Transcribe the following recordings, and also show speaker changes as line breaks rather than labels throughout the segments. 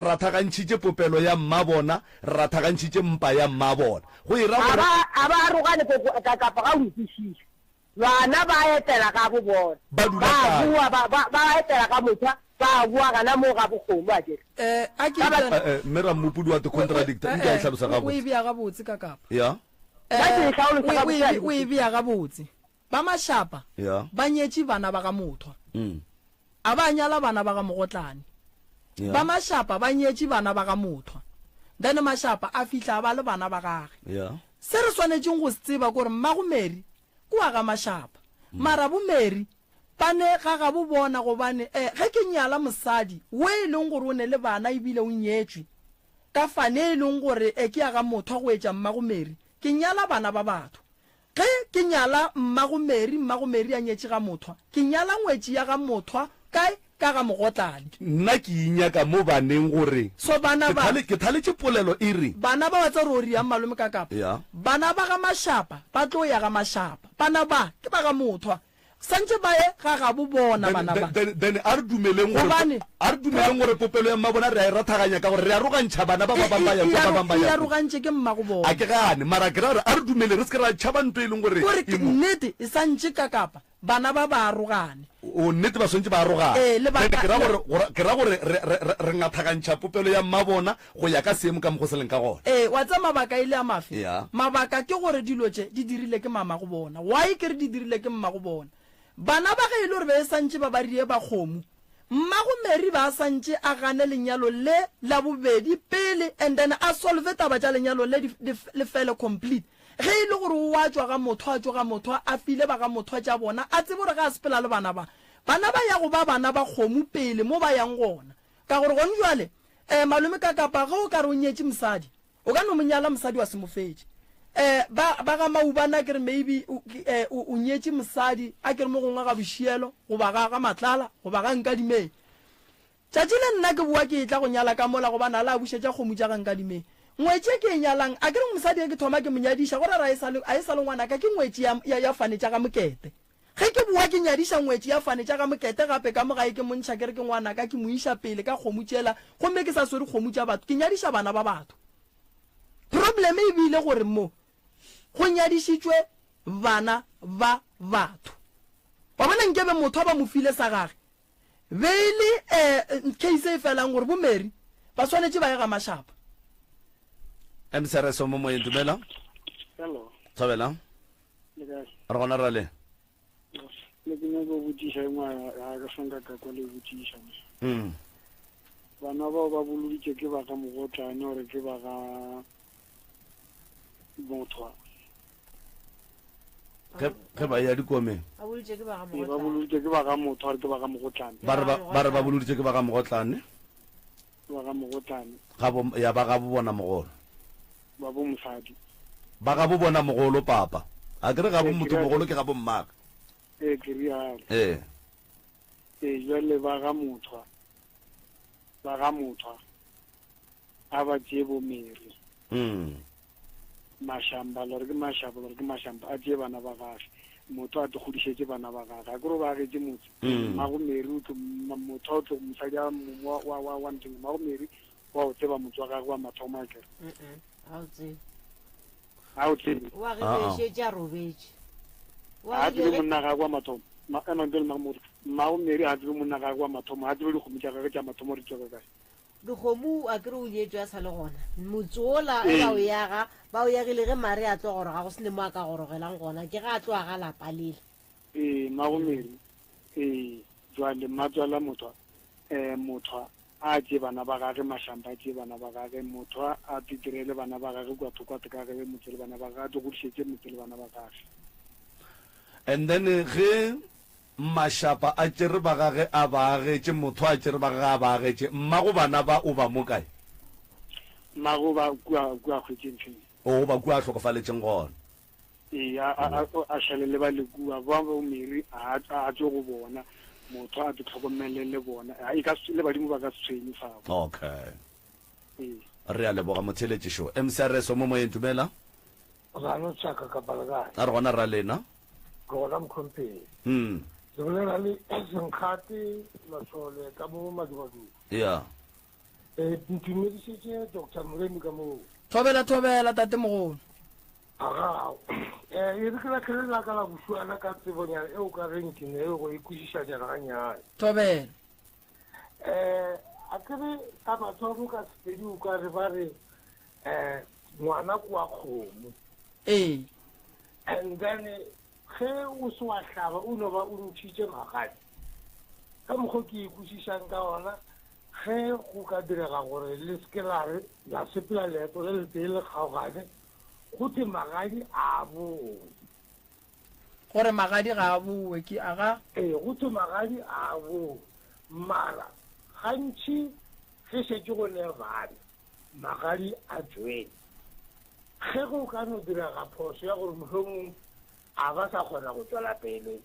ra thakantshitse popelo ya mmabona ra thakantshitse mpa ya mmabona go ira gore
aba rogane ka ga utlwisisa bana ba etela ka bo bona ba etela ka motho ba bua kana mo ga bokgomo a ke
mera mopudi wa te contradictor nka itlhalosa ga
o e bia ga botse ka kapa
ya
o e bia ga botse ba mashapa ba nyetši bana ba ga mothwa a ba nyala bana ba ga mogotlane ba mashapa ba nyetši bana ba ga mothwa then mashapa a fihla ba le bana ba gage se re swanetšeng go se tseba gore mmagomeri ko wa ga mashapa mara bomeri ba ne ga ga bo bona gobane ge ke nyala mosadi o e leng gore o ne le bana ebile o nyetšwe ka fane e leng gore ke ya ga mothwa go etša mmagomeri ke nyala bana ba batho ge ke nyala mmagomeri a nyetše ga mothwa ke nyala ngwetši ya ga mothwa kae ka ga mogotlane
nna ke inyaka mo baneng gore
so bana ba
ke thaletše polelo e re
bana ba tsa rori ya malome ka kapa bana ba ga mashapa ba tlo ya ga mashapa bana ba ke ba ga mothwa santse ba ye ga ga bo bona bana ba
then a re dumeleng gore popelo ya mmabona re a e rathaganya ka gore re a rogantšha bana ba ba bang ba yang ba bang ba
ya rogantše ke mmago bona
a ke gane mara ke ra gore a re dumele re se ke ra tšhaba nto e leng gore
nnete e santse ka kapa bana ba ba arogane
o nnete ba swantse ba arogane ke ra gore re ngathakantšha popelo ya mmabona go ya ka seemo ka mo go se leng ka gone
wa tsa mabaka ile a mafe mabaka ke gore dilo tše di dirile ke mama go bona why ke re di dirile ke mma go bona bana ba ge ile gore be santse ba rie ba kgomo mmagomeri ba santse a gane lenyalo le la bobedi pele and then a solve taba tša lenyalo le fele complete ge ile gore o a tswa ga motho a file ba ga motho tša bona a tsebe gore ga a sepela le bana ba ya go ba bana ba kgomo pele mo ba yang gona ka gore gone jwale malome ka kapa ge o ka re o nyetše mosadi o ka no monyala mosadi wa semofetše ba ga maubana kere maybe o nyetše mosadi a kere mo gongwe ga bošielo goba ga matlala goba ga nkadimeng tšatši le nna ke bua ke tla go nyala ka mola gobana la bušetša kgomo tša ga nkadimeng ngwetši ke e nyalang a kere mosadi ke thoma ke monyadiša gore a e sa le ngwanaka ke ngwetši ya fane tša ga mokete ge ke bua ke nyadiša ngwetši ya fane tša ga mokete gape ka mogae ke montšha kere ke ngwanaka ke mo iša pele ka kgomo tšela gomme ke sa swere kgomo tša batho ke nyadiša bana ba batho probleme e bile gore mo go nyadišitšwe bana ba batho wa bona nkebe motho ba mo file sa gage beile case e felang gore bomeri ba swanetše ba ye ga mashapa
msrs mo moyeng dumela
hello
thabela re gona ra le
ke nyaka go botšiša engwe ga ka sanka ka kwa le botšiša bana bao ba boloditše ke ba ga mogotlane gore ke ba ga mothwa
ge ba ya dikomeng
ba boloditše ke ba ga motho gore ke ba ga mogotlane
ba re ba boloditše ke ba ga mogotlane ya ba ga bo bona mogolo
ba bo mosadi
ba ga bo bona mogolo papa a kere ga bo motho mogolo ke ga bo mmaka
ke rialo jwale ba ga mothwa a ba tšee bomeri mashamba lore ke mashamba a tšee bana ba gage motho a te godišetše bana ba gage a kere ba agetše motse magomeri motho o tlo mosadi wa nteng magomeri wa o tseba motse wa gage wa mathomo a kere a o tsebe a tsebe monna gage wa mathomo magomeri a tsebe monna gage wa mathomo a tsebe dikgomo tša gage tša mathomo re tswa ka kae
dikgomo a kere o nyetšwe a sa le gona motse ola ba o yagile ge mare a tlo goroga go sene mo a ka gorogelang gona ke ga a tlo a ga lapa lele
magomeri jwale matswala mothwa a tšee bana ba gage mashamba a tšee bana ba gage motho a titirele bana ba gage kwa thokwate ka gage motse le bana ba gage a tlo godišetše motse le bana ba gage
and then ge mashapa a tšere ba gage a ba agetše motho a tšere ba gage a ba agetše mmago bana ba o ba mo kae
mmago ba kua hwetšeng feng
o ba kua a hlokofaletšeng gona
a šhalele ba le kua ba bomeri a tšwe go bona motho a te tlhokomele le bona le badimo ba ka se tshwenye fago
okay re a leboga motheletše šo mcrs mo moyeng dumela a re gona ra lena
gona mkhompeni le bolela le senkgate masole ka bo madumadu ntumedišitše Dr. Moremi ka moo.
thobela tate mogolo.
Agao. E re ke la kgelela ka la bosuana ka tsebonyana eo ka reng ke ne go ikwešišatšana ganyane.
thobela.
A kere ka mathomo ka sepedi o ka re ba re ngwana ko wa kgomo. And then ge o se wa hlaba o no ba o ntšhitše magadi ka mokgwa ke ikwešišang ka ona ge go ka direga gore le seke la sepela leeto le letee le kgaogane go the magadi a boe
gore magadi ga a boe ke aga
go the magadi a boe mara gantši ge šetse go ne bana magadi a tswene ge go ka no direga phoso ya gore mohlomong a ba sa kgona go tswela pele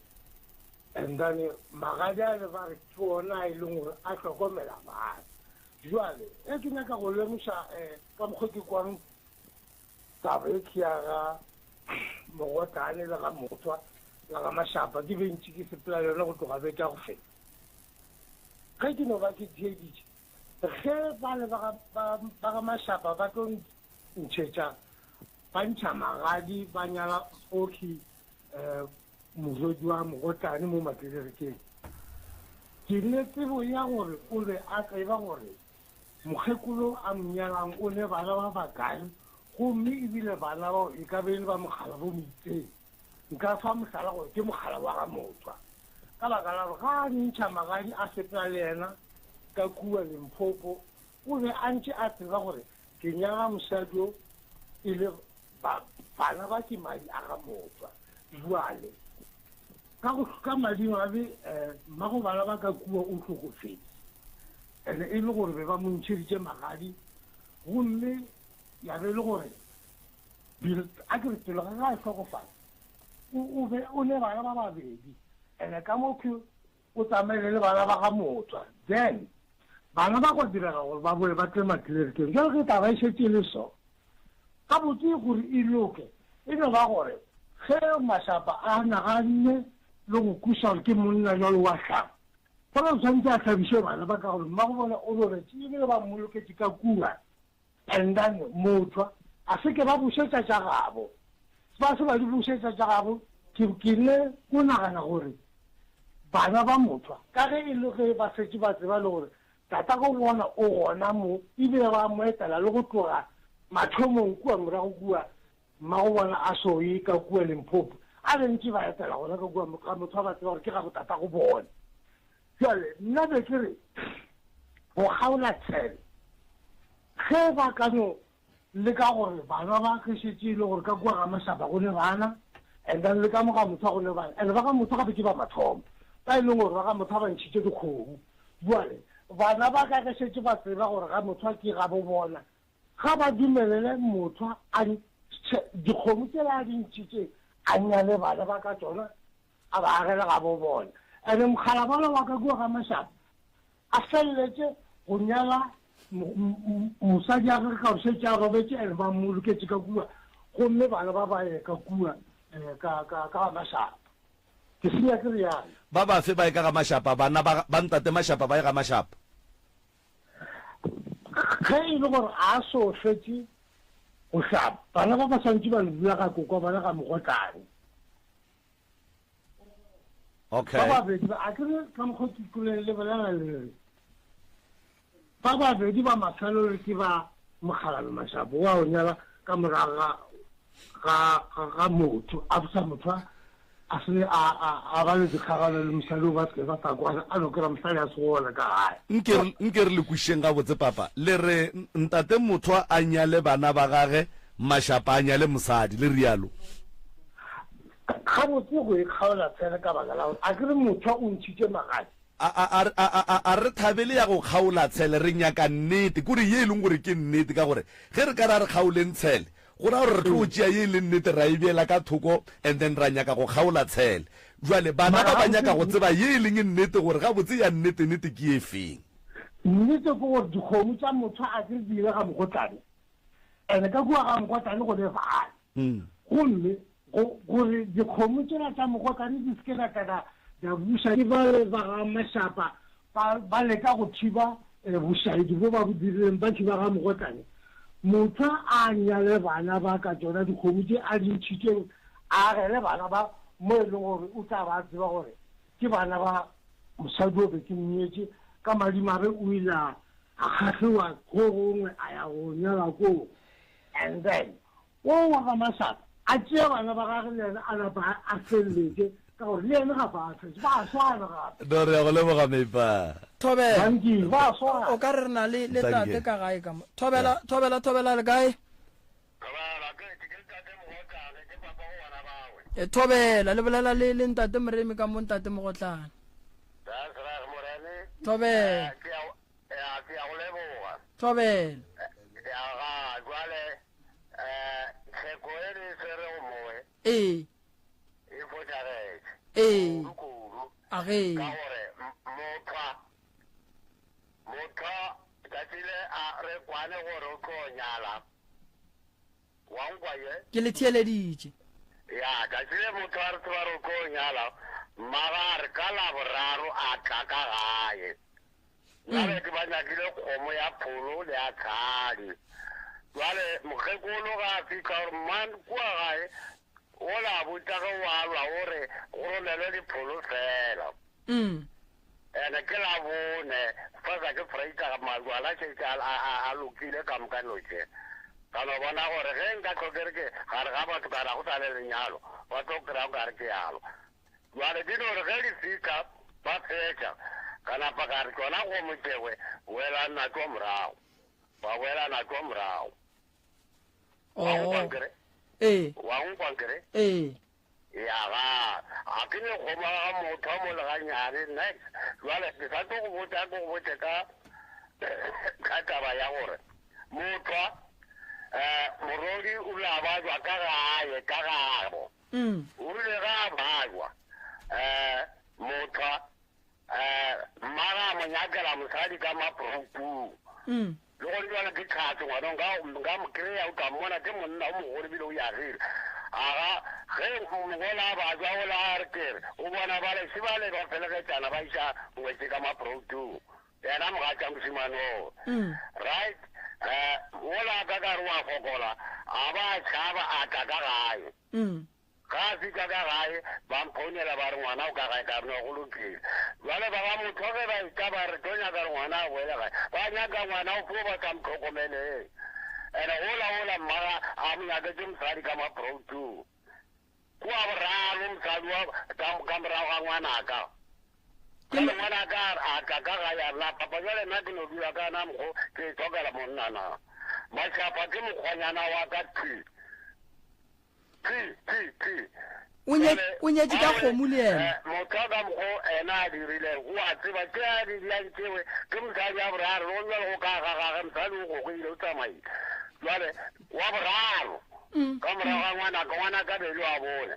and then magadi a le ba re ke ona e leng gore a hlokomela bana jwale e ke nyaka go lemoša ka mokgwa ke kwang taba e ke ya ga mogotane le ga mothwa le ga mašapa ke bentši ke sepela yona go tloga beka go feta ge ke no ba ke theeditše ge ba le ba ga mašapa ba tlo ntšhetša ba ntšha magadi ba nyala oki morodi wa mogotane mo matlelerikeng ke ne tsebo ya gore o be a tseba gore mokgekolo a monyalang o ne bana ba bakae gomme ebile bana bao e ka be le ba mogala bo moitseng nka fa mohlala gore ke mogala wa ga motswa ka baka la gore ga a ntšha magadi a sepela le ena ka kua Limpopo o be a ntše a tseba gore ke nyala mosadio e le bana ba ke madi a ga motswa jwale ka madimo a be mmago bana ba ka kua o tlhokofetse ene e le gore be ba mo ntšheditše magadi gomme ya be le gore a ke re pelo ga a tlhokofala o ne bana ba babedi ene ka mokho o tsamaile le bana ba ga motswa then bana ba go direga gore ba boe ba tle matlelerikeng jalo ke taba e šetse le so ka botse gore e loke e no ba gore ge mašapa a naganne le go kuša gore ke monna jalo wa tlhaba fela o tshwanetse a tlhabiše bana ba ka gore mma go bona o loretse ebile ba mmoloketse ka kua and then mothwa a seke ba bušetša tša gabo ba se ba di bušetša tša gabo ke ne ko nagana gore bana ba mothwa ka ge e le ge ba setse ba tseba le gore tata go bona o gona mo ebile ba mo etela le go tloga mathomong kua morago kua mma go bona a soe ka kua Limpopo a bentši ba etela gona ka kua ka mothwa ba tseba gore ke ga go tata go bona jale nna be ke re go kgaola tshele ge ba ka no le ka gore bana ba kgešetse le gore ka kua ga mašapa go ne bana and then le ka mo ga mothwa go ne bana and ba ga mothwa gape ke ba mathomo ba e leng gore ba ga mothwa ba ntšhitše dikgomo jale bana ba ka kgešetse ba tseba gore ga mothwa ke ga bo bona ga ba dumelele mothwa dikgomo tse ba di ntšhitše a nyale bana ba ka tsona a ba agele ga bo bona ande mogala bana wa ka kua ga mašapa a feleletse go nyala mosadi a gage ka gore šetse a robetse ande ba mmoloketse ka kua gomme bana ba ba ye ka kua ka ga mašapa ke senya ke re yana
ba ba fe ba e ka ga mašapa bana ba ntate mašapa ba e ga mašapa
ge e le gore a so fetse go hlapa bana ba ba santse ba lebula ga koko bana ga mogotlane
okay
ba babedi ba a kere ka mokgwa ke ikutlwele le bolela le ba babedi ba mafelo le ke ba mogala le mašapo wa o nyala ka moraga ga motho a bosa motho a se a ba le dikgagano le mosadi o ba seke ba sa kwana a no kry-a mosadi a se gole ka gae
nke re le kwišeng ga botse papa le re ntate motho a nyale bana ba gage mašapa a nyale mosadi le rialo
ga botse go e kgaola tshele ka baka la gore a kere motho o ntšhitše magadi
a re thabele ya go kgaola tshele re nyaka nnete kore ye e leng gore ke nnete ka gore ge re ka ra re kgaoleng tshele go ra gore re tlo tšea ye le nnete ra e beela ka thoko and then ra nyaka go kgaola tshele jwale bana ba ba nyaka go tseba ye e leng nnete gore ga botse ya nnete ke e feng
nnete ko gore dikgomo tša motho a ke dire ga mogotlane ande ka kua ga mogotlane go le bana gomme gore dikgomo tsena tša mogotlane di seke da buša ke ba le ba ga mašapa ba leka go thiba bošaedi bo ba bo dirileng batho ba ga mogotlane motho a nyale bana ba ka tsona dikgomo tse a dintšhitšeng a gele bana ba mo e leng gore o tla ba tseba gore ke bana ba mosadi o be ke mnyetse ka madimabe o ile a kgatlhiwa go gongwe a ya go nyala koo and then o wa ga masaka a tšea bana ba gage le ene a napa a feleletse ka gore le ene gape a fetse ba swana gape
no re ya go leboga meipa
Thobela
ba swana
o ka re na le tate ka gae ka mo thobela le kae thobela le bolela le ntate moremi ka mo ntate mogotlana thobela thobela ee a ge ke le theeleditše
ya ka tsile motho a re tseba re ko nyala mara re ka la boraro a tla ka gae jale ke ba nyakile kgomo ya pholo le ya tshadi jale mokgekolo ga fika gore man kua gae o la botsa ge wa lwa gore go rolelwe dipholo fela ene ke la bone fasa ke freita malwala tšetše a lokile ka moka noše ka no bona gore ge nka tlhokereke gare ga batho kana go sa le lenyalo ba tlo kry-a o kare ke yalo jale di gore ge di fika ba fetša ka napa kare tsona go motšegwe wela natwa morago ba wela natwa morago wa nkwankere ya ga a ke ne kgoma ga motho a mo leganyane next jale ke sa tlo go botse ka taba ya gore motho morodi o la bajwa ka gae ka gabo o rile ga bajwa motho mmaga mo nyakela mosadi ka mapropu le gore jwana ke tlhatse ngwana nka mo kry-a o ka mmona ke monna o mogolo bile o yagile aga ge mogola a bajwa o la a re kere o bona ba lese ba le ba felegetsana ba isa ngwetse ka mapropu yena mogatša mosimano right wola ka kare wa fokola a ba tšhaba a tla ka gae ga a fika ka gae ba mphonela ba re ngwana o ka gae ka reno go lokile jale ba ba motho ge ba ita ba re tlo nyaka re ngwana a boele gae ba nyaka ngwana o fo ba ka mtlhokomeleng ande wola mmaga a mo nyaketse mosadi ka maprotu kua boraro mosadi ka morago ga ngwanaka ngwanaka a tla ka gae a rela papa jale nna ke no dula ka na mokgo ke tlhokela monnana mašapa ke mokgwanyana wa ka
o nyetse ka kgomo le ena
motho a ka mokgo ena a dirileng o a tseba ke a diriantsewe ke mosadi a boraro o jale go ka gagage mosadi o gogoile o tsamaile jale wa boraro ka morago ga ngwanaka bele wa bone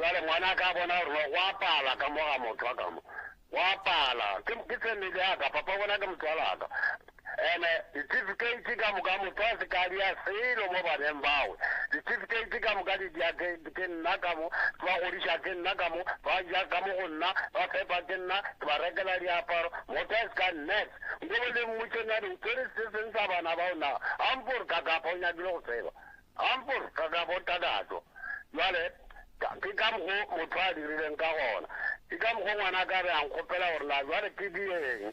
jale ngwana ka bona gore go apala ka mo ga motho a ka mo go apala ke tsenele yaka papa bona ke motho a laka ene certificate ka moka motho a se ka dia selo mo baneng bawe certificate ka moka di dia ke nna ka mo ba godisa ke nna ka mo ba ja ka mo go nna ba fepa ke nna ba rekela diaparo motho a se ka next ngwe le mmutsena di tsere se se sa bana ba ona ampor ka ka ponya dilo go tseba ampor ka ka bota dato jale ke ka mo motho a dirileng ka gona ke ka mo ngwana ka re ang khopela gore la jale ke dieng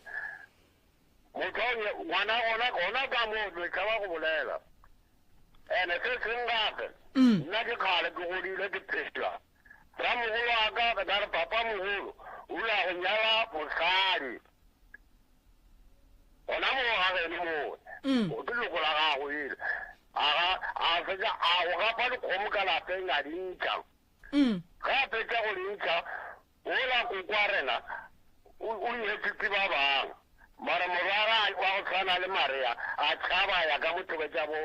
motho ngwana gona ka mo le ka ba go bolela ene se se ngape nna ke kgale ke godile ke phela ra mogolo a ka ka re papa mogolo o la go nyala mosadi gona mo ga gene mo o ke loko la gago ile a fetsa a go gapa dikgomo ka lapeng a dintšha ga a fetsa go dintšha o la kokwa rena o dihetiti ba bang mara morwara wa go tshwana le maria a tšhaba ya ka mothobe tša bo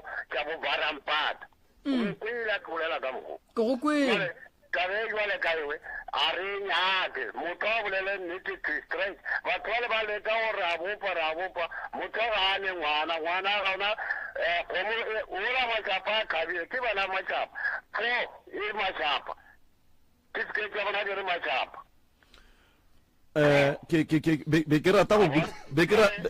barampata o kwela ke bolela ka mogo
ke go kwele
tabe jwale ka ewe a re nyake motho a bolele nnete straight batho ba le ba leka gore a bopa motho ga a ne ngwana gaona ola mašapa a khabile ke bana mašapa fo e mašapa ke sekete ya bona di re mašapa
be ke rata go be ke rata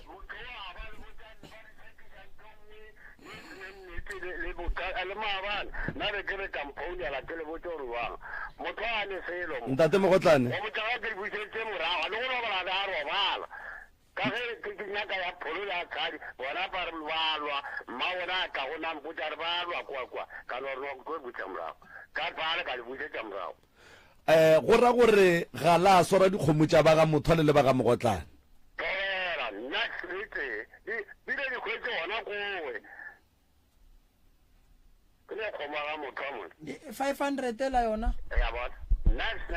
ntate Mogotlane
ka ge ke nyaka ya pholo ya khadi bona ba re balwa ma bona ka gona mputsa re balwa kwa ka no go butsa mrago ka bana ka butsa mrago
go ra gore ga la sora dikgomo tša ba ga Mothwa le ba ga Mogotlane
tera next week di le khwetse ona kowe ke le khoma ga Mothwa mo
500 la yona
ya ba next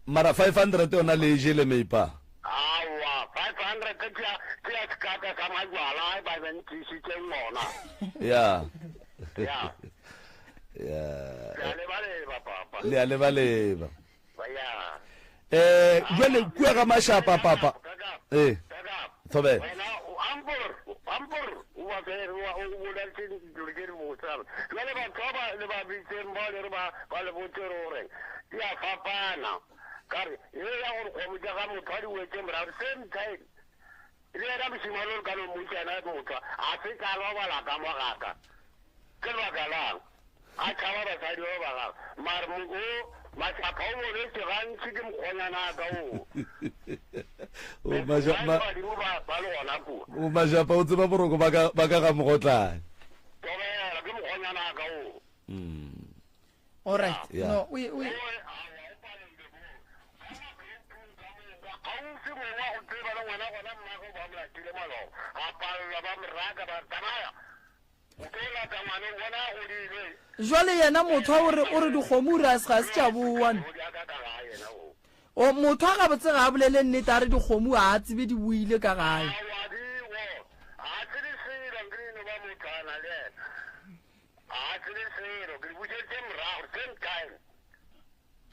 mara 500 yona le jele meipa
awa 500 ke ya skata ka majwala ba ben tisi ke ngona
ya le ale ba jwale kua ga mashapa papa thobe
ampur wa ke wa le tin durger mo sar le ba toba le ba bi tem ba le ba le boterore ya papana kar ye ya go go mo jaga mo thari we ke mra same time ile ra mo simalo ka no mo tsana mo tsa a se ka lo ba la ka mo ga ka ke ba ka la a tšhaba basadi ba ba gago mare moko matlhapha o bone se gantši ke mokgonyana ka
o majapa o tseba boroko ba ka ga Mogotlane
tobela ke mokgonyana ka
all right no we
gaufi mongwa go tseba le ngwana gona mmago ba molatile malo a palelwa ba moraka ba tsamaya
jwale yena Mothwa o re dikgomo re a se ga se tša boane o Mothwa ga botse ga bolele nnete a re dikgomo a tsebe di buile ka gae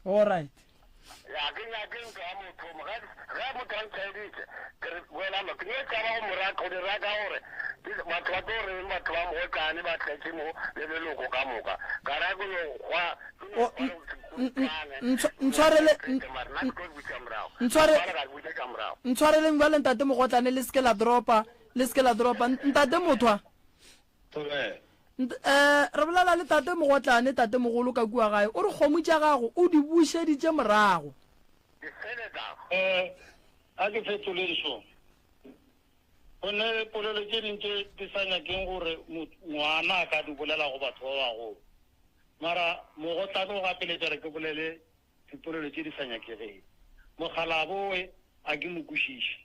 all right
ya ke ka motho ga motho a ntsheditse ke wela mo ke ka ba mo raka o di raka gore batho ba tlo re batho ba Mogotlane ba tletse mo le leloko ka moka ka ra go
ntshwareleng jwale ntate Mogotlane le seke la dropa ntate Mothwa re bolela le tate Mogotlane tate mogolo ka kua gae o re kgomo tša gago o di bušeditše morago
a ke fetole diso go ne polelo tše dintše di sa nyakeng gore ngwana a ka di bolela go batho ba bagolo mara Mogotlane o gapeletša re ke bolele dipolelo tše di sa nyakegeng mogala boe a ke mo kwešiše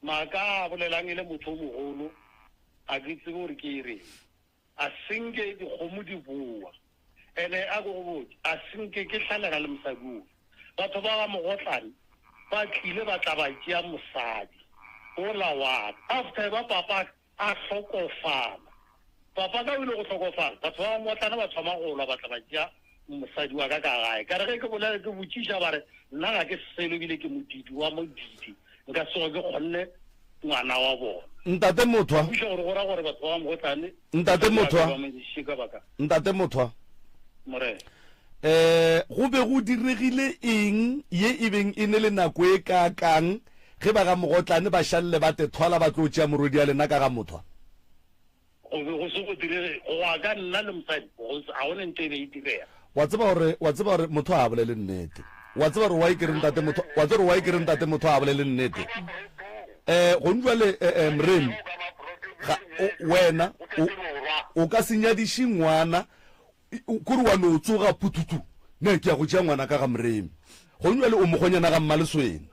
maaka a bolelang e le motho o mogolo a ke tsebe gore ke ere a senke dikgomo di boa ene a go botse a senke ke hlalega le mosading batho ba ga Mogotlane ba tlile ba tla ba tšea mosadi o lawana after ba papa a hlokofala papa ka o ile go hlokofala batho ba Mogotlane ba thoma go lwa ba tla ba tšea mosadi wa ka gae ka re ge ke bolela ke botšiša ba re nna ga ke selo bile ke modidi wa modidi nka sego ke kgonne ngwana wa bona
ntate Mothwa
gore gora gore batho ba Mogotlane
ntate Mothwa
more
go be go diregile eng ye e beng e ne le nako e ka kang ge ba ga Mogotlane ba shalle ba te thwala ba tlo tšea morodi ya lena ka ga Mothwa
go se go dire go ka nna le mosadi a one ntse e direa
wa tseba gore Mothwa a bolele nnete wa tseba gore wa ikereng tate Mothwa a bolele nnete go njwale mremi wena o ka senyadiše ngwana kore wa no tsoga pututu ne ke ya go tšea ngwana ka ga mremi go njwale o mogonyana ga Mmaleswene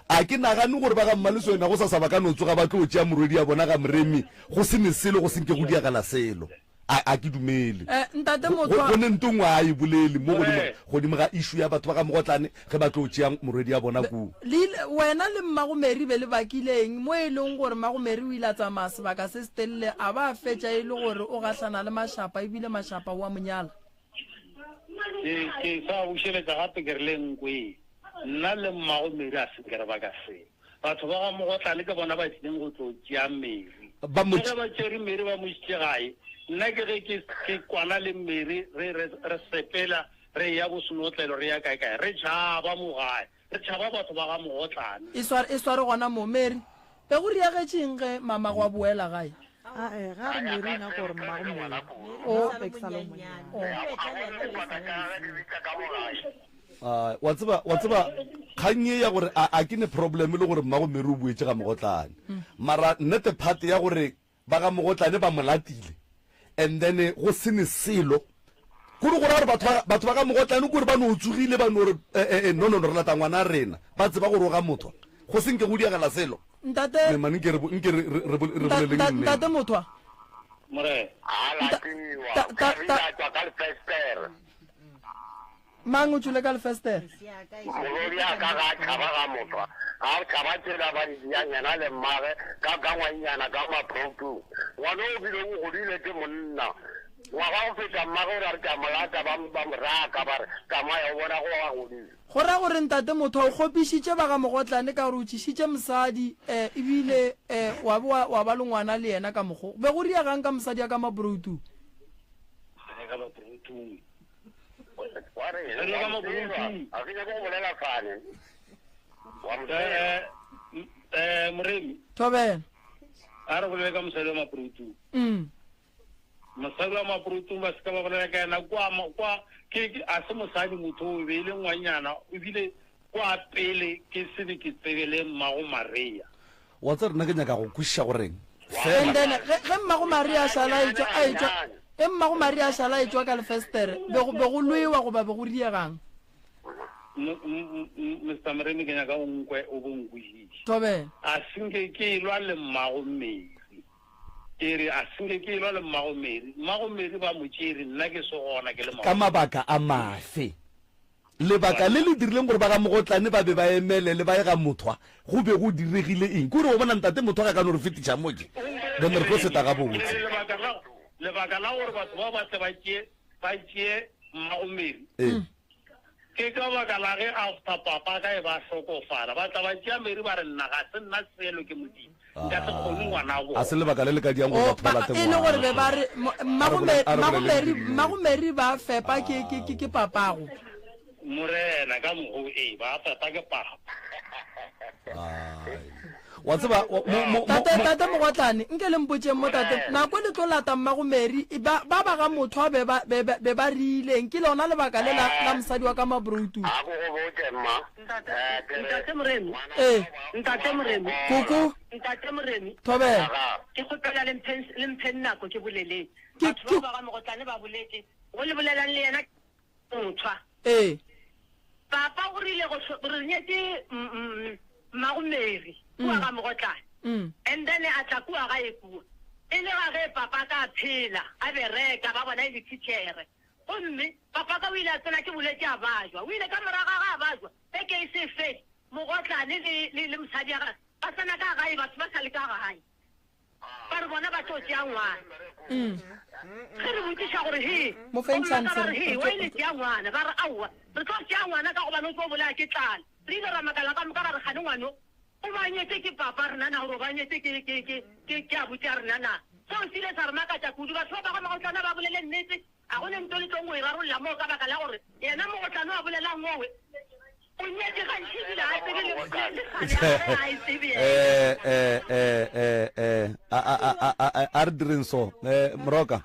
a ke nagane gore ba ga Mmaleswene go sa sa ba ka no tsoga ba tlo tšea morodi ya bona ga mremi go se ne selo go senke go diagala selo a ke dumele
ntate Mothwa
go ne ntongwe a e bolele mo godimo ga issue ya batho ba ga Mogotlane ge ba tlo tšea morodi ya bona kuo
wena le Mmagomeri be le bakileng mo e leng gore Mmagomeri o ile a tsamaya sebaka se se telele a ba fetša e le gore o gahlana le mashapa ebile mashapa wa monyala
ke sa bušeletša gape ke re le nkwe nna le Mmagomeri a se kere ba ka se batho ba ga Mogotlane ke bona ba tlileng go tlo tšea Meri ba tšere Meri ba mo isitše gae nna ke ge ke kwana le Meri re sepela re ya go senotlelo re ya kae re tšhaba mo gae re tšhaba batho ba ga Mogotlane
e sware gona mo Mary be go riagetšeng ge mama go a boela gae
ga re merina gore mmagomere
wa tseba kgang e ya gore a ke ne problem le gore mmagomere o buetse ga Mogotlane mara nnete part ya gore ba ga Mogotlane ba molatile and then go sene selo kore gore batho ba ga Mogotlane kore ba no tsugile ba no no re lata ngwana rena ba tseba gore o ga motho go senke go diagala selo
ntate
mane ke re boleleng
ntate motho
more
mang o tsule ka lefester
Gloria ka ga tšhaba ga motho a tšhaba tsela ba dianyana le mmage ka ngwanyana ka maprotu ngwana o bile o godile ke monna ngwaga o feta mmage o re ka molata ba moraka ba re tsamaya o bona go ga godile
go ra gore ntate motho o kgopišitše ba ga Mogotlane ka gore o tšišitše mosadi ebile wa ba le ngwana le yena ka mogo be go riagang ka mosadi ya ka mabroutu
moremi
thobela
a re bolele ka mosadi wa maproutu mosadi wa maproutu ba seka ba bolela ka ena kwa a se mosadi motho o beile ngwanyana ebile kwa pele ke sebe ke tsebele mmago Maria
wa tse rena ke nyaka go kwešiša goreng
and then ge mmago Maria a šala mmago Maria a šala etswa ka lefestere be go loewa goba be go riegang
Mr. Moremi ke nyaka o nkwe o bo nkwešiše
thobela
a senke ke lwa le mmago Mary ke re a senke ke lwa le mmago Mary ba mo tšere nna ke se gona ke le
ka mabaka a mafe lebaka le le dirileng gore ba ga Mogotlane ba be ba emele le ba e ga mothwa go be go diregile eng kore go bona ntate mothwa ga ka no re fetiša moje then re tlo seta ga botse
lebaka la gore batho ba batle ba tšee mmago Mary ke ka baka la ge after papa ka e ba hlokofala ba tla ba tšea Mary ba re nna ga se nna seelo ke modimo nka se kgone ngwana bo
a se lebaka le le ka diang go ba
e le gore be ba re mmago Mary ba fepa ke papago
morena ka mogo ba fepa ke papa
wa tseba
tate Mogotlane nke le mpotšeng mo tate nako le tlo lata mmago Mary ba ga motho a be ba riileng ke lona lebaka le la mosadi wa ka mabroutu
ntate Moremi
thobela
ke kgopela le mphen nako ke boleleng batho ba ga Mogotlane ba boletse go le bolelang le yena mothwa papa o rile re nyetse mmago Mary kua ga Mogotlane and then a tla kua ga e kua e le ga ge papa ka phela a bereka ba bona e le teachere gomme papa ka o ile a tsena ke boletse a bajwa o ile ka moraga ga a bajwa e ke e se fedi Mogotlane le mosadi ya ba tsena ka gae batho ba sa le ka gae ba re bona ba tlo tšea ngwana ge re botsiša gore wa ile tšea ngwana ba re aowa re tlo tšea ngwana ka gobane o tlo bolaya ke tlala re ile ra makala ka moka ra re gane ngwano o ba nyetse ke papa rena na gore o ba nyetse ke a botse a rena na seo sile sa re makatša kudu batho ba ga Mogotlane ba bolele nnete a gone nto le tlong o e rarolola moo ka baka la gore yena Mogotlane wa bolelang ngowe o nyetse gantši ebile a tsebe le a e tsebe
a re direng so moroka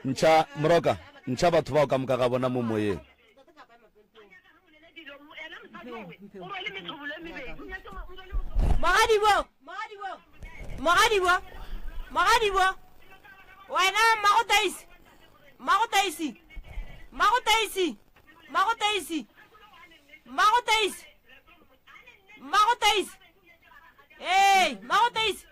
ntšha batho bao ka moka ga bona mo moyeng
Mogadibo wena Magotaisi hey Magotaisi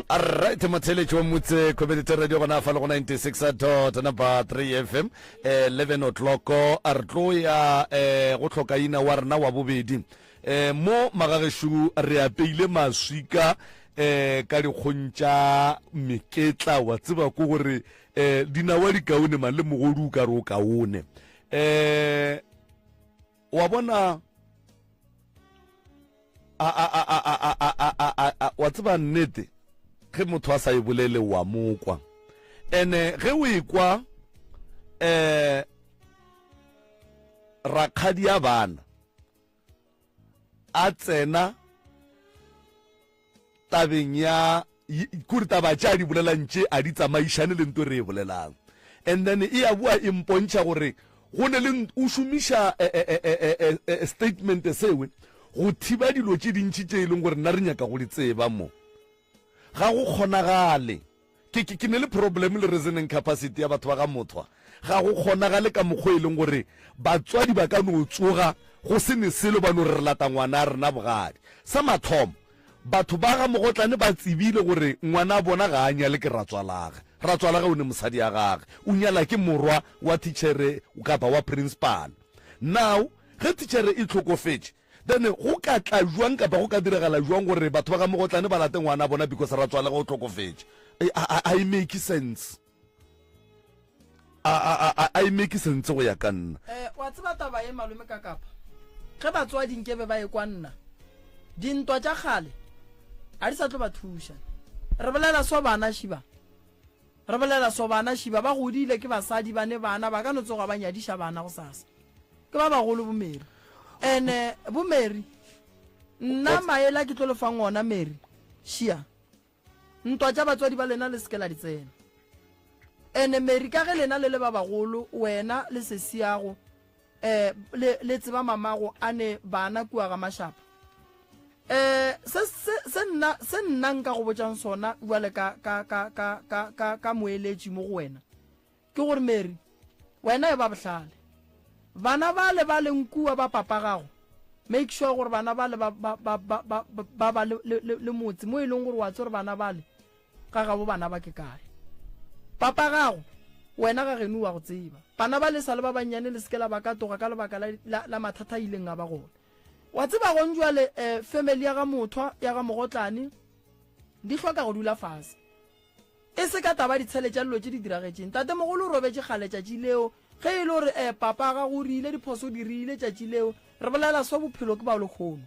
Alright, matsheletsi wa motse community radio gona fa le go 96.3 FM 11 o'clock a re tlo ya go tlhoka ina wa rena wa bobedi mo magageshu re apeile maswika ka dikgontša meketla wa tseba ko gore dinawa di kaone man le mogodu ka re o kaone wa bona wa tseba nnete ge motho a sa e bolele wa mokwa ene ge o ikwa rakgadi ya bana a tsena tabeng ya kuri taba tša di bolelantše a di tsamaišane le nto re e bolelang and then e ya bua e mpontšha gore go ne le o šomiša statement sewe go thiba dilo tše dintšhi tše e leng gore nna re nyaka go di tseba mo ga go kgonagale ke ne le problem le reasoning capacity ya batho ba ga mothwa ga go kgonagale ka mokgwa e leng gore batswadi ba ka no tsoga go se ne selo ba no re lata ngwana a rena bogadi sa mathomo batho ba ga mogotlane ba tsebile gore ngwana a bona ga a nyale ke ratswalaga o ne mosadi ya gage o nyala ke morwa wa teachere kapa wa principal now ge teachere e tlhokofetse then go ka tla jwang kapa go ka diragala jwang gore batho ba ga mogotlane ba late ngwana bona because ratswalaga o tlhokofetse I make sense I make sense go ya ka nna
wa tseba taba e malome ka kapa ge batswadi nkebe ba e kwa nna dintwa tša kgale a di sa tlo ba thuša re bolela so bana šiba ba godile ke basadi ba ne bana ba ka no tsoga ba nyadiša bana go sasa ke ba bagolo bomeri ene bomeri nna maela ke tlo le fang ona meri shia ntwa tša batswadi ba lena le sekela di tsena ene meri ka ge lena le le ba bagolo wena le sesiago le tseba mamago a ne bana kua ga mashapa se nna nka go botjang sona jwale ka moeletši mo go wena ke gore meri wena e ba bohlale bana ba le ba leng kua ba papa gago make sure gore bana ba le ba le motse mo e leng gore wa tse gore bana ba le ka gabo bana ba ke kae papa gago wena ga geno wa go tseba bana ba le sale ba banyane le sekela ba ka toga ka lebaka la mathata ileng a ba gona wa tseba go njwale family ya ga mothwa ya ga mogotlane di hloka go dula fase e se ka taba ditsheletša dilo tše di diragetseng tate mogolo o robetse kgale tšatši leo ge e le gore papa ga go rile diphoso di rile tšatši leo re bolela so bophelo ke ba le kgono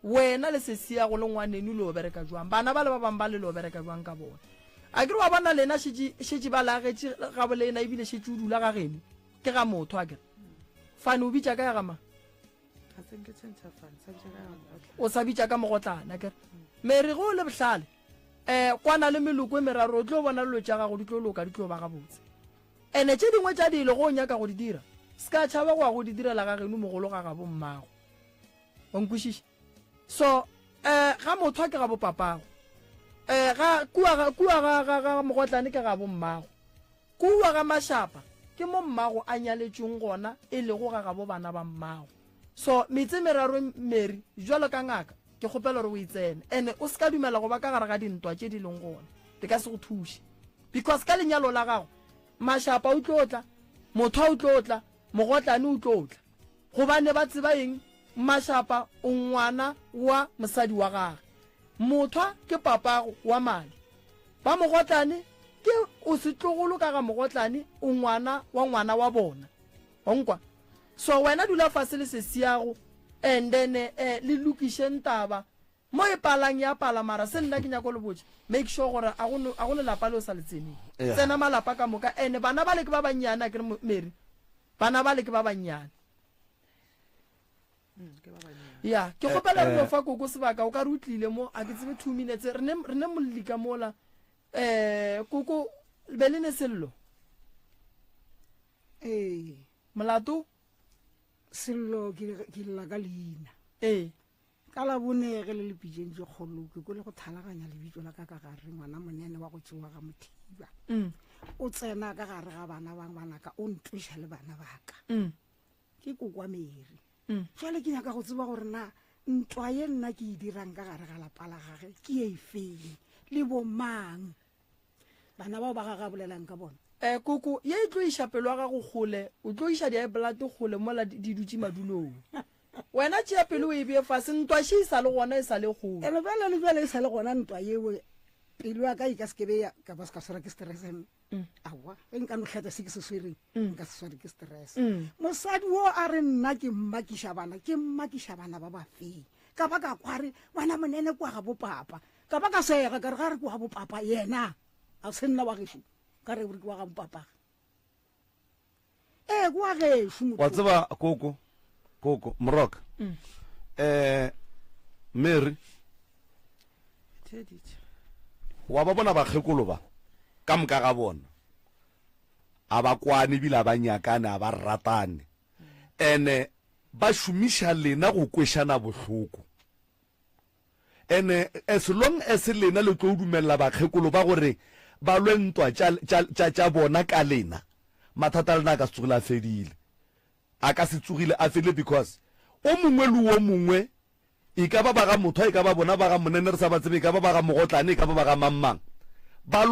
wena le sesia go le ngwaneno le o bereka jwang bana ba le ba bang ba le o bereka jwang ka bona a ke re wa bona lena šetše ba lagetše ga bolena ebile šetše o dula ga geno ke ga motho a kere fane o bitša ka ya gama o sa bitša ka mogotlana kere mere go le bohlale kwana le meloko e meraro o tlo bona lelo tša gago di tlo loka di tlo ba gabotse ene tše dingwe tša dilo go nyaka go di dira se ka tšhaba go ya go di direla ga geno mogolo ga gabo mmago o nkwešiša so ga motho a ke gabo papago kua ga mogotlane ke gabo mmago kua ga mashapa ke mo mmago a nyaletšeng gona e lego ga gabo bana ba mmago so metse meraro meri jwalo ka ngaka ke kgopela gore o itsene ene o se ka dumela go ba ka gare ga dintwa tše di leng gona di ka se go thuše because ka lenyalo la gago mashapa o tlotla motho o tlotla mogotlane o tlotla gobane ba tseba eng mashapa o ngwana wa mosadi wa gage mothwa ke papago wa mali ba mogotlane ke o setlogolo ka ga mogotlane o ngwana wa bona onkwa so wena dula fase le sesiago and then le lokišeng taba mo e palang ya pala mara se nna ke nyako le botse make sure gore a go le lapa le o sa le tseneng tsena malapa ka moka ene bana ba le ke ba banyane a kere meri bana ba le ke ba banyane ya ke gopela re fa koko sebaka o ka re utlile mo a ke tsebe 2 minutes re ne molika mola koko be le ne sello
molato sello ke la ka leina
ka la bonege le lepitseng je kgolo ke go le go thalaganya lebitso la ka gare ngwana monene wa go tsewa ga Mothiba o tsena ka gare ga bana bana ka o ntwisha le bana baka ke kokwa Mary jale ke nyaka go tseba gore na ntwa ye nna ke dirang ka gare ga lapa la gage ke e feng le bo mang bana ba ga bolelang ka bona
koko ye tlo isha pelo ga go gole o tlo isha di blood gole mola di dutse madulong wena tšea pelo o e bee fase ntwa she isa le gona e sa le gole
ene bela le jale e sa le gona ntwa yewe pelo ya ka e ka sekebe ya ka ba ska swara ke stress awa nka no tlhata se ke se swere nka se sware ke stress mosadi wo a re nna ke mmakisha bana ba ba fe ka ba ka kware wana monene kwa ga bopapa ka ba ka sega ka re ga re kwa bopapa yena a se nna wa geshu ka re re kwa ga bopapa kwa geshu
wa tseba koko Moroka Mary wa ba bona ba khekolo ba ka mka ga bona a ba kwane bila ba nyakana ba ratane ene ba shumisha lena go kweshana bohloko ene as long as lena le tlo dumella ba khekolo ba gore ba lwentwa tša bona ka lena mathata lena ka tsugila fedile a ka se tsugile a fele because o mongwe le o mongwe e ka ba ga motho e ka ba bona ba ga monene re sa ba tsebe e ka ba ga mogotlane e ka ba ga mammang ba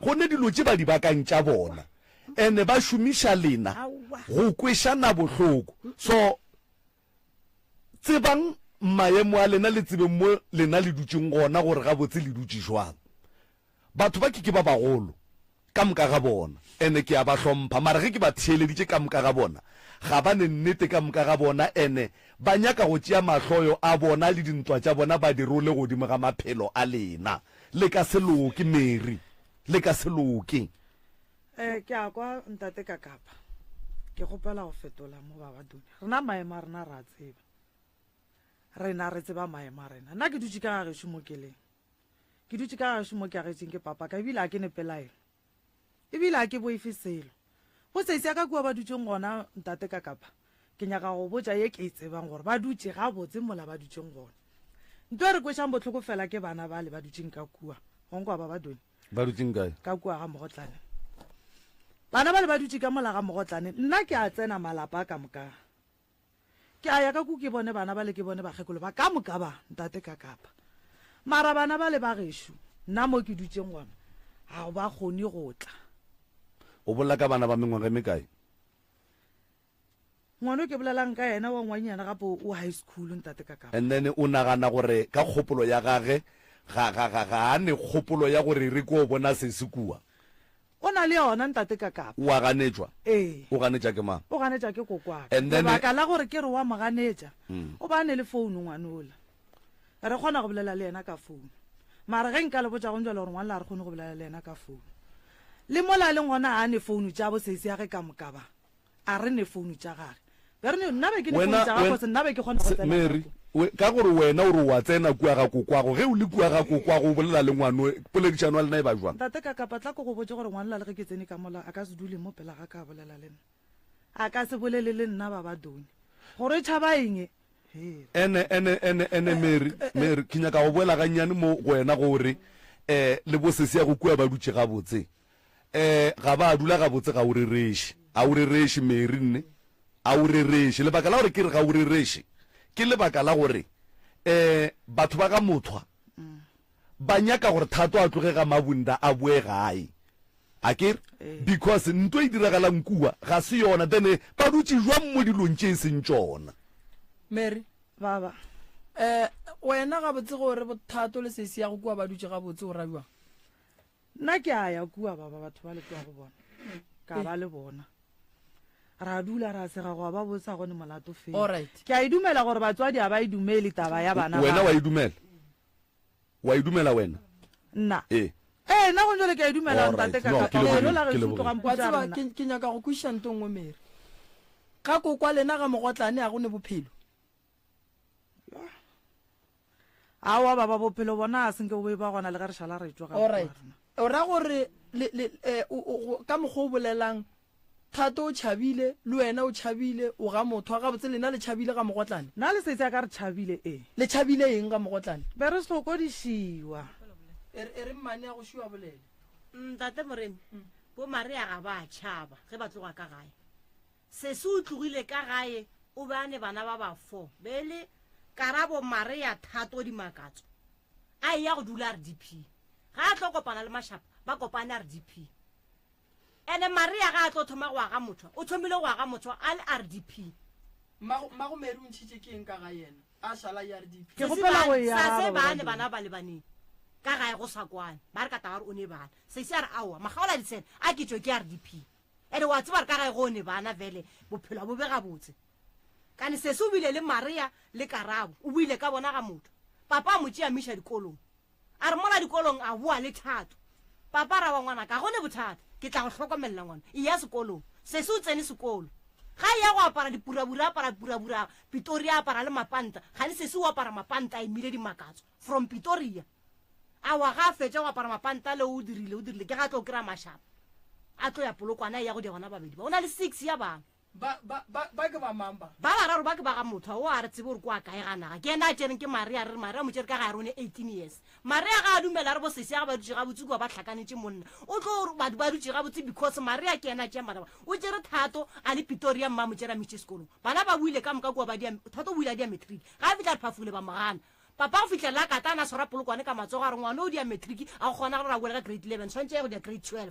gone dilo tše ba di bakantša bona ene ba šomiša lena go kwešana bohloko so tsebang maemo a lena le tsebeng mo lena le dutšeng gona gore ga botse le dutše jwang batho ba ke ba bagolo ka moka ga bona ene ke a ba hlompha mara ge ke ba theeleditše ka moka ga bona ga ba ne nnete ka moka ga bona ene ba nyaka go tšea mahloyo a bona le dintwa tša bona ba di role godimo ga maphelo a lena le ka se loke Mary le ka se loke
ke a kwa ntate ka kapa ke gopela go fetola mo ba badune rena maemo a rena ra tseba rena re tseba maemo a rena nna ke dutse ka gage shumokeleng ke dutse ka gage shumo ke agetseng ke papa ka ebile a ke nepelaela ebile a ke boife selo go seise ka kua ba dutseng gona ntate ka kapa ke nyaka go botsa ye ke e tsebang gore ba dutse ga botse mola ba dutseng gona nto re kwešang botlhoko fela ke bana ba le ba dutseng ka kua gonkwa ba badone
ba dutseng kae
ka kua ga mogotlane bana ba le ba dutse ka mola ga mogotlane nna ke a tsena malapa ka moka ke a ya ka ku ke bone bana ba le ke bone bagekolo ba ka moka ba ntate ka kapa mara bana ba le ba geshu nna mo ke dutseng gona ga ba kgone go tla
o bolla ka bana ba mengwaga me kae
ngwana ke bolelang ka yena wa ngwanyana gape o high school ntate ka kapa
and then o nagana gore ka kgopolo ya gage ga ne kgopolo ya gore re ko bona se se kua
o na le yona ntate ka kapa
wa ganetšwa o ganetša ke mang
o ganetša ke kokwaka
And then-
lebaka la gore ke re wa moganetša o ba ne le founu ngwanola re kgona go bolela le yena ka founu mara ge nka le botsa gontswa le gore ngwana la re kgone go bolela le yena ka founu le mola le ngwana a ne founu tša boseise ya ge ka mokaba a re ne founu tša gage nna be ke ne founu tša gage kgotsa nna be ke kgona go tsena
Mary ka gore wena o re wa tsena kua ga kokwago ge o le kua ga kokwago o bolela le ngwano poledišano wa lena e ba jwang
ntate ka kapa tla ko go botse gore ngwana la le ge ke tsene ka mola a ka se dule mo pela ga ka bolela le nna a ka se bolele le nna ba badone gore tšhaba eng
ene Mary ke nyaka go boela gannyane mo go wena gore le bosese ya go kua ba dutse gabotse ga ba dula gabotse ga o rereše Mary nne a o rereše lebaka la gore ke re ga o rereše ke lebaka la gore batho ba ka mothwa ba nyaka gore thato a tlogega mabunda a boe gae a kere because ntho e diragalang kua ga se yona then ba dutse jwang mo dilong tše e seng tšona
Mary
baba
wena ga botse gore bothato le sese ya go kua ba dutse ga botse o rabiwang
nna ke a ya kua baba batho ba le kua go bona ka ba le bona ra dula ra sega go ba botsa gone molato
Alright.
ke a idumela gore batswadi a ba idumele taba ya bana
wena wa idumela wena
nna nna go jole ke a idumela
Alright.
ntate
No,
ka
ke lebohile,
la
ke
re
lebohile.
sutloga
wa tseba
mputsa
ke nyaka go kweša nto ngwe Mary ga kokwa lena ga mogotlane a gone bophelo
awa baba bophelo bona a senke boe ba gona le ga re šala re tswa
alright o ra gore ka mokgwa o bolelang Thato o tšhabile le wena o tšhabile o ga motho ga botse lena le tšhabile ga mogotlane
nna le setse ka re tšhabile
le tšhabile eng ga mogotlane
be re sokodišiwa
e re mmane ya go šiwa bolele
ntate moremi bo maria ga ba tšhaba ge ba tloga ka gae se se o tlogile ka gae o bane bana ba ba 4 bele Karabo Maria Thato Dimakatso a ya go dula RDP ga a tlo kopana le mashapa ba kopana RDP ene Maria ga a tlo thoma go aga motho o thomile go aga motho a le RDP
mago meri o ntšhitše ke eng ka ga yena a šala ya RDP
ke gopela go ya
sa se bane bana ba le baneng ka gae go sa kwane ba re ka taba o ne bana se se a re aowa magaola ditsena a ke tšwe ke RDP ene wa tseba re ka gae go ne bana vele bophelo bo bega botse kane se se o bile le Maria le Karabo o buile ka bona ga motho papa mo tšea misha dikolong a re mola dikolong a bua le Thato papa ra wa ngwana ka gone bothata ke tla go hlokomela ngwana e ya sekolong se se o tsene sekolo ga ya go apara dipurabura apara purabura Pretoria apara le mapanta ga le se se o apara mapanta a emile Dimakatso from Pretoria a wa ga fetša go apara mapanta le o dirile ke ga tlo kry-a mashapa a tlo ya polokwana ya go di gona babedi ba o na le 6 ya bana
ba ke ba mamba
ba bararo ba ke ba ga motho o a re tsebe gore kwa kae ga naga ke ena a tšereng ke Maria re Maria mo tšere ka ga rone 18 years Maria ga a dumela re bo sese ga ba dutse ga botse kwa ba tlhakanetse monna o tlo gore ba dutse ga botse because Maria ke ena tšea bana o tšere Thato a le Pretoria mma mo tšera mitše sekolong bana ba buile ka moka kwa ba dia Thato o buile a dia matric ga a fitla re phafule ba mogana papa o fitlela ka tana sora polokwane ka matsogo a re ngwana o dia matric a gona gore a boela ka grade 11 tshwantse ya go dia grade 12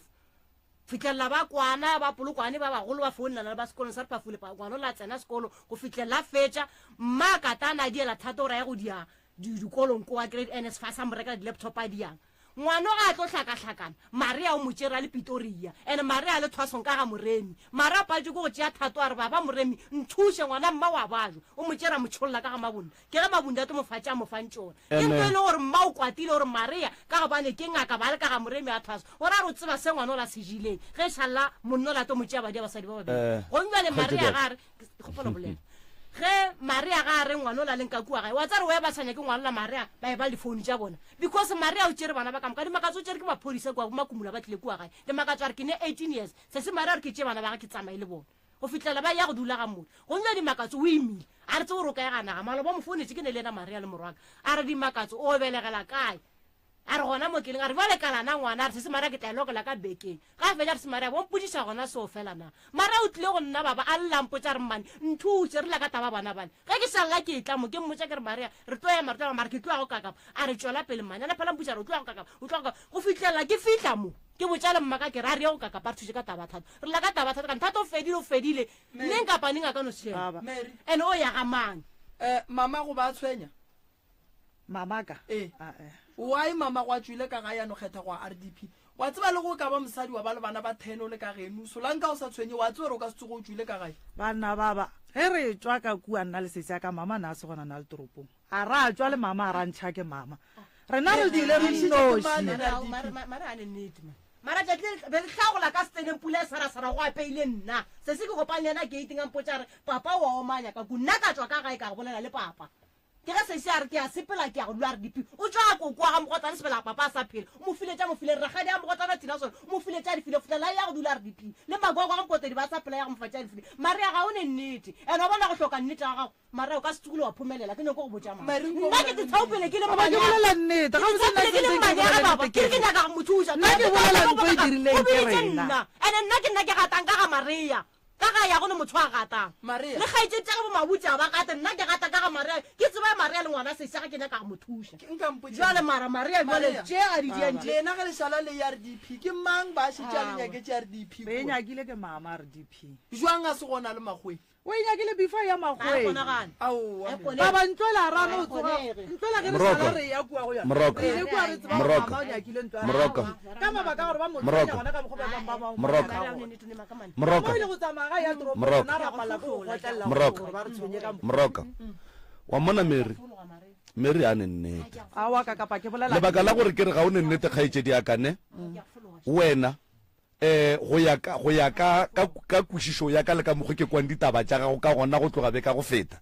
fitlela ba kwana ba polokwane ba bagolo ba founela ba sekolong sa re phafule pa ngwana la tsena sekolo go fitlela fetša mma ka tana a diela Thato ra ya go dia dikolong kwa grade NS fa sa moreka di laptop a diang ngwana ga tlo hlaka-hlakana Maria o mo tšera le Pretoria ene Maria le thwasong ka ga moremi Maria paletse go tšea Thato a re baba moremi nthuše ngwana mma wa bajo o mo tšera motšholola ka ga mabunda ke ge mabunda a to mo fatša mo fantšona ke ntho e le gore mma o kwatile gore Maria ka gobane ke ngaka ba le ka ga moremi a thwaso o ra re o tseba se ngwana o la sejileng ge šala monna o la to mo tšea badia basadi ba babedi gonjale Maria ga re kgopolo bolela ge Maria ga re ngwana o la leng ka kua gae wa tsa re o ya ba tshwanya ke ngwana la Maria ba e ba le phone tša bona because Maria o tšere bana ba ka moka Dimakatso o tšere ke maphodisa kua makumula ba tlile kua gae Dimakatso a re ke ne 18 years se se Maria re ke tšee bana ba ga ke tsamaye le bona go fitlela ba ya go dula ga motho go nna Dimakatso o imile a re tse gore o ka ya ganaga malo ba mo founetse ke ne le ena Maria le morwaka a re Dimakatso o belegela kae a re gona mo keleng a re ba lekalana ngwana a re se se Maria ke tla lokela ka bekeng ga fetša re se Maria bo mpodiša gona seo fela na Maria o tlile go nna baba a llampo tša re mmane nthuse re la ka taba bana bane ge ke salla ke tla mo ke mmotša ke re Maria re tlo ya marutwana mare ke tloa go kakapa a re tšwela pele mmane a phela mpotša re o tloa go kakapa go fitlhelela ke fitla mo ke botša le mmaka ke re a re ya go kakapa re thuse ka taba Thato re la ka taba Thato kan Thato o fedile neng kapa neng a ka no šela ene o ya ga mang
mama go ba tshwenya
mama ka
why mama go a tswile ka ga ya no kgetha go RDP wa tseba le go ka ba mosadi wa ba le bana ba 10 le ka geno solanka o sa tshwenye wa tswe re o ka se tsogo o tswile ka gae
bana baba ge re tswa ka kua nna le sese ka mama na se gona na le toropong a ra tswa le mama a ra ntšha ke mama rena re dile re nnoši
mara a ne nnete mara be le tlhagola ka setseneng pula e sarasara go apeile nna se se ke kopane le ena gating a mpotša re papa wa omanya ka ku nna ka tswa ka gae ka go bolela le papa ke ga se se a re ke a sepela ke a go lwa RDP o tswa go kwa ga mogotsana sepela papa a sa phela mo filetša ragadi a mogotsana tina sone mo filetša difile fotlela ya go dula RDP le magwagwa ga mpotedi ba sa phela ya go mofatša difile Maria ga o ne nnete ene wa bona go hloka nnete ga gago Maria o ka se tsukule wa phumelela ke nyako go botša mama nna ke tshauphele ke le
bolela nnete ga
ke nyaka go mothuša
nna ke bolela ntho e dirileng ke rena
ene nna ke nna ke gatang ka ga Maria ka ga ya go ne motho a gatang le gaetse tša bo mabutša ba gate nna ke gata ka ga Maria ke tseba Maria le ngwana se ga ke nyaka go mothuša jwale mara Maria jwale tše a di diang
lena ge le šala le RDP ke mang ba šetša le nyaketse RDP
be nyakile ke mama RDP
jwang a se gona le magwe
o nyakile before ya magwe baba ntlola rana o tsoga ntlola ke re sala re ya kua go yona re kua re tseba mama o nyakile ntwa ka mabaka gore ba mo tsenya gona ka bokgobe ba mama
Moroka
ile go tsamaya ga ya toropo rena ra pala go gotlela gore ba re tshwenye ka
Moroka wa mona Mary a ne nnete
a wa ka kapa ke bolela
lebaka la gore ke re ga o ne nnete kgaetsedi ya kane wena go ya ka kwešišo ya ka le ka mokgwa ke kwang ditaba tša gago ka gona go tloga be ka go feta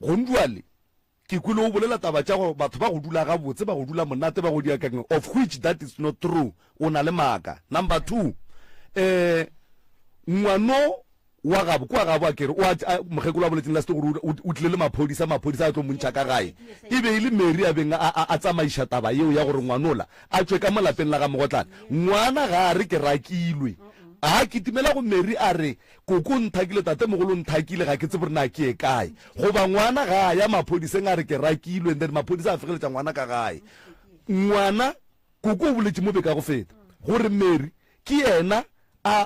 gonduale ke kwile o bolela taba tša gore batho ba go dula ga botse ba go dula monate ba go diakang, of which that is not true. O na le maaka. Number 2, ngwano wa gabo kwa gabo a kere o mogekolo a boletseng la gore o tlile le maphodisa a tlo montšha ka gae, e be e le Mary a beng a tsamaiša taba yeo ya gore ngwanola a tswe ka molapeng la ga mogotlana. Ngwana ga a re ke rakilwe, a kitimela go Mary a re koko nthakile tate mogolo nthakile ga ke tse borena ke e kae, goba ngwana ga a ya maphodiseng a re ke rakilwe, and then maphodisa a fegeletša ngwana ka gae. Ngwana koko o boletše mo be ka go feta gore Mary ke yena a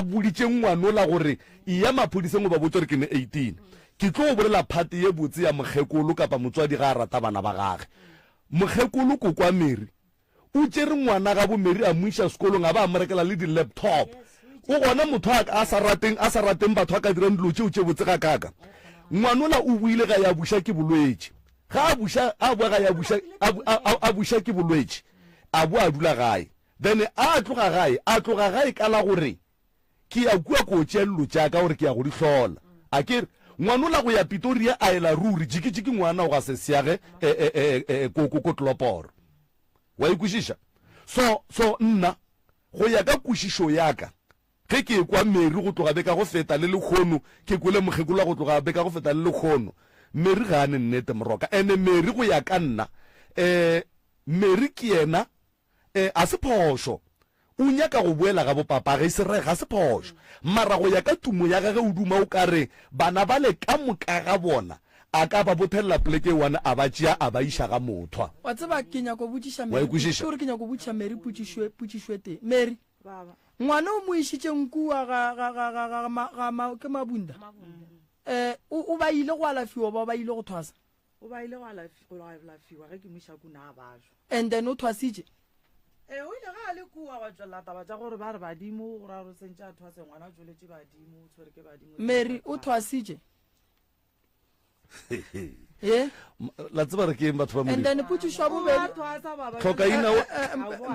boditše ngwanola gore ya maphodiseng o ba botse gore ke ne 18. Ke tlo go bolela phate ye botse ya mogekolo kapa motswadi ga a rata bana ba gage. Mogekolo koko wa Mary o tšere ngwana ga bo Mary a moiša sekolong a ba a morekela le di-laptop. O gona motho a sa rateng batho a ka dirang dilo tšeo tše botse ga kaka. Ngwanola o buile ga ya buša ke bolwetše, ga a bua ga ya buša ke bolwetše, a bo a dula gae. Then a tloga gae ka la gore ke ya kua ko tšea dilo tšaka gore ke ya go di hlola. A kere ngwanola go ya Pretoria a ela ruri jiki ngwana o ga se seage ko Tloporo. Wa ikwešiša? So nna go ya ka kwešišo yaka ge ke kwa Mary go tloga beka go feta le lekgono, ke kwele mogekolo go tloga beka go feta le lekgono, Mary ga a ne nnete moroka. Ene Mary go ya ka nna Mary ke yena a se phošo o nyaka go boela ga bopapa ge se re ga se phošo, mara go ya ka tumo ya gage o duma o kare bana ba le ka moka ga bona a ka ba bothelela pleke one a ba tšea a ba iša ga mothwa.
Wa tseba ke nyako botšiša Mary, ke nyako botšiša Mary potšišwe teng. Mary ngwana o mo išitše nkua ga ke Mabunda, o ba ile go alafiwa ba ile go thwasa?
O ba ile go alafiwa ge ke moiša kuna a bajo,
and then o thwasitše.
O ile ga a le kua wa tšwelela taba tša gore ba re badimo go ra go sentše a thwase ngwana a tšweletše badimo, o tshwere ke badimo.
Mary o thwasitše
la tseba re ke batho ba
and then potšišwa bobedi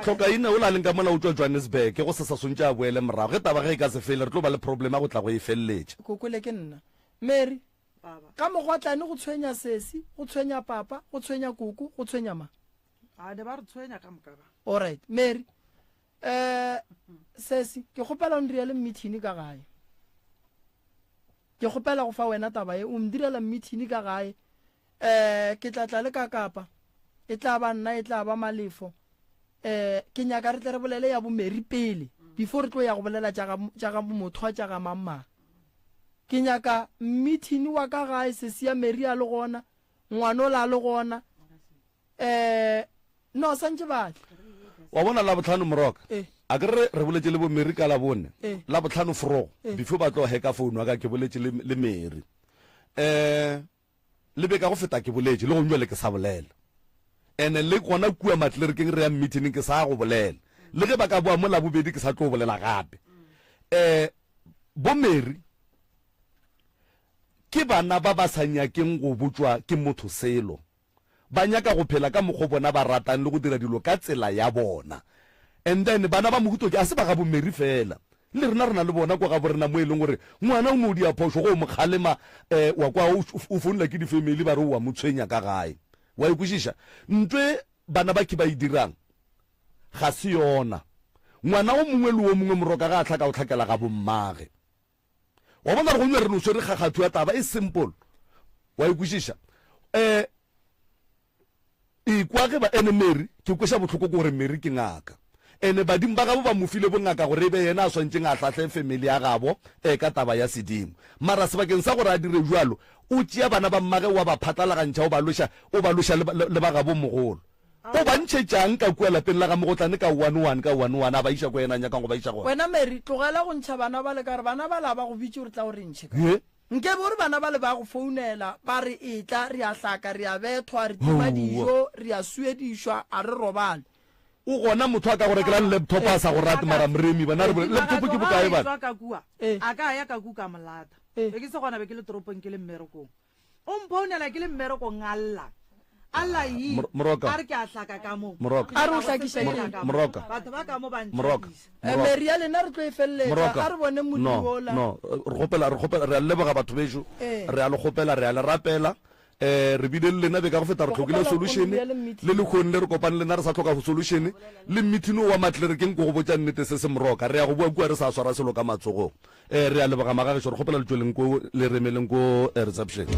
tlhokaina o la leng ka mola o tswa Johannesburg go se sa sontše a boele morago ge taba ge e ka se fele re tlo ba le problema go tla go e feleletša.
Kokole ke nna Mary ka mogotlane go tshwenya sesi, go tshwenya papa, go tshwenya koko, go tshwenya ma
de ba re tshwenya ka moka ba.
Alright Mary, sesi ke kgopela o ndirele mmithini ka gae, ke kgopela go fa wena taba e o mdirela mmithini ka gae. Ke tla le ka Kapa, e tla ba nna e tla ba Malefo, ke nyaka re tle re bolele ya bo Mary pele before re tlo ya go bolela tša mothwa tša ga mamma. Ke nyaka mmithini wa ka gae sesi ya Mary a le gona, ngwanola a le gona, no santse batho
wa bona la botlhano moroka a ke re boletše le bo Mary ka la bone la botlhano forogo before ba tlo heka phone wa ka ke boletše le Mary le be ka go feta ke boletše le go nywele ke sa bolela, ene le gona kua matlerekeng re ya meeting ke sa go bolela, le ge ba ka boa mola bobedi ke sa tlo bolela gape. Bo Mary ke bana ba ba sa nyakeng go botswa ke motho selo, ba nyaka go phela ka mokgwa bona ba ratang le go dira dilo ka tsela ya bona, and then bana ba mohuto ke a se ba ga bo Mary fela, le rena rena le bona kwa ga borena mo e leng gore ngwana o mo dia phoso go mo kgalema wa kwa o founela ke di-family ba re wa mo tshwenya ka gae. Wa ikwešiša ntwe bana ba ke ba e dirang ga se yona, ngwana o mongwe le o mongwe moroka ga a tlhaka o tlhakela ga bommage. Wa bona re go nwe re no swere kgagatho ya taba e simple. Wa ikwešiša kwa ge ba ene Mary ke kweša botlhoko ke gore Mary ke ngaka, ene badimo ba gabo ba mofile bongaka gore be yena a swantšeng a hlahle family ya gabo ka taba ya sedimo, mara sebakeng sa gore a dire jalo o tšea bana ba mmage wa ba phatlalagantšha o ba loša le ba gabo mogolo, o ba ntšhetšang ka kua lapeng la ga mogotlane ka one a ba iša ko yena nyakang go ba iša gona.
Wena Mary tlogela go ntšha bana ba le ka re bana ba la ba go bitše gore tla gore ntšhe ka nke bore bana ba le ba go founela ba re e tla re a hlaka re a bethwa re tima dijo re a suedišwa a re robale.
O gona motho a ka gore ke la laptop a sa go rate mara mremi bana re laptop ke bokae bana
a ka ya ka kuka molata be ke se gona be ke le toropong ke le mmerekong o mphounela ke le mmerekong alla alla yi
Moroka.
a re ke a hlaka ka mo
Moroka.
a re o hlakiša
Moroka.
batho ba ka mo ba
Moroka.
meri ya lena re tlo e feleletsa a re bone modiola
no re a leboga batho beso re a le gopela re a le rapela re bile le lena be ka go feta re tlhokile solution le le kgone le re kopane lena re sa tlhoka solution le meeting wa matle re keng go go botsa nnete se se Moroka re ya go bua kua re sa swara selo ka matsogong re a leboga magagetso re gopela le tsweleng ko le remeleng ko reception